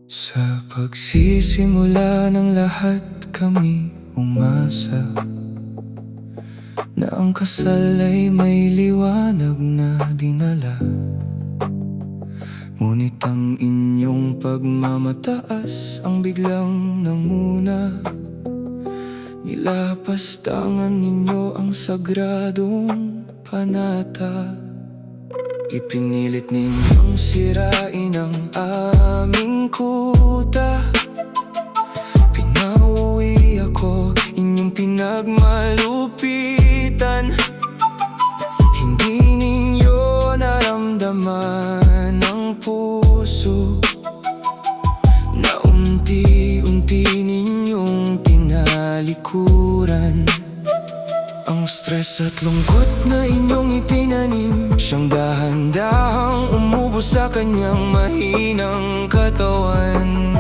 Sa pagsisimula ng lahat kami umasa na ang kasal ay may liwanag na dinala. Ngunit ang inyong pagmamataas ang biglang nanguna. Nilapastangan ninyo ang sagradong panata. Ipinilit ninyong sirain ang aming kuta. Pinauwi ako, inyong pinagmalupitan. Hindi ninyo naramdaman ang puso na unti-unti ninyong tinalikuran. Ang stress at lungkot na inyong itinanim, siyang dahan-dahang umubos sa kanyang mahinang katawan.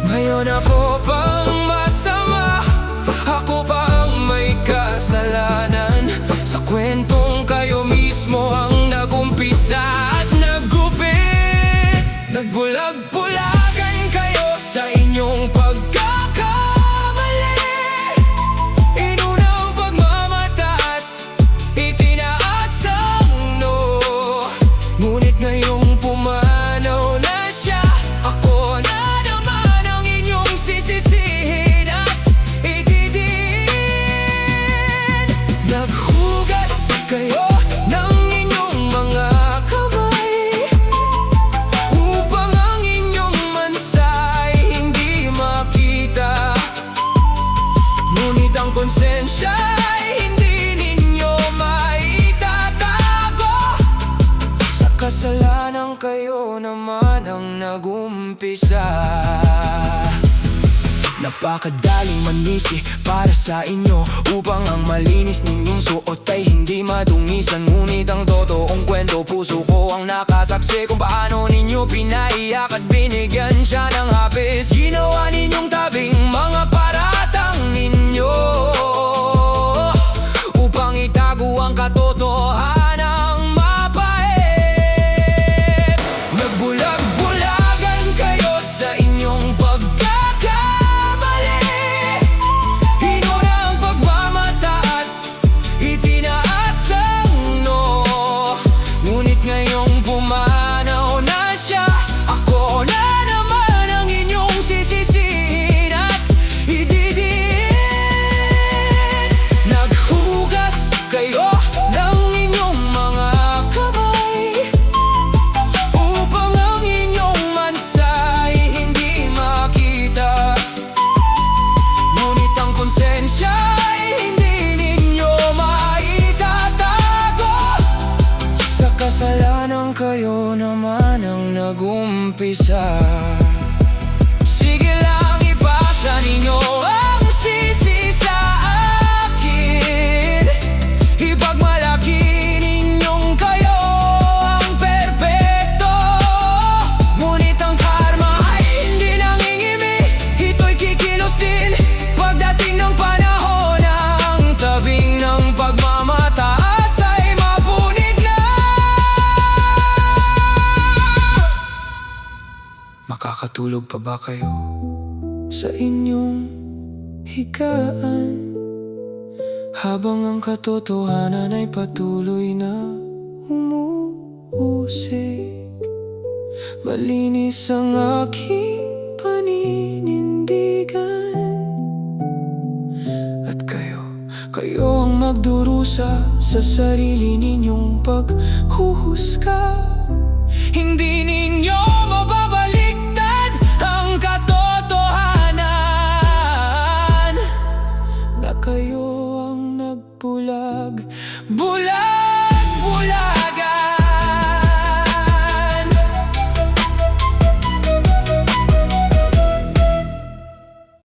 Ngayon ako pang masama, ako pa ang may kasalanan. Sa kwentong kayo mismo ang nagumpisa at naggupit. Nagbulag-bulagan kayo sa inyong pagkakamali. Inunang pagmamataas, itinaas ang no. Ngunit ngayong pumanaw na siya, ako na naman ang inyong sisisihin at ididiin. Naghugas kayo ng inyong mga kamay upang ang inyong mansa ay hindi makita. Ngunit ang konsensya ay hindi ninyo maitatago. Sa kasalanan kayo naman ang nagumpisa. Napakadaling manisi para sa inyo upang ang malinis ninyong suot ay hindi madungisan. Ngunit ang totoong kwento, puso ko ang nakasaksi kung paano ninyo pinaiyak at binigyan siya ng hapis. Ginawa ninyong tabing mga paratang ninyo upang itago ang katotohanang mapait. Nagbulag-bulagan kayo sa inyong pagkakamali. Inuna ang pagmamataas, itinaas ang no. Ngunit ngayong pumanaw na siya, ako na naman ang inyong sisisihin at ididiin. Naghugas kayo ng inyong mga kamay upang ang inyong mansa ay hindi makita. Ngunit ang konsensya ay hindi ninyo maitatago. Sa kasalanan kayo naman ang nagumpisa. Sige lang, ipasa ninyo ang sisi sa akin. Ipagmalaki ninyong kayo ang perpekto. Ngunit ang karma ay hindi nangingimi, ito'y kikilos din pagdating ng panahon. Ang tabing ng pagmamataas ay mapunit na. Makakatulog pa ba kayo sa inyong higaan habang ang katotohanan ay patuloy na umuusik? Malinis ang aking paninindigan at kayo ang magdurusa sa sarili ninyong paghuhusga. Hindi ninyo mababaliktad ang katotohanan na kayo ang nagbulag-bulag.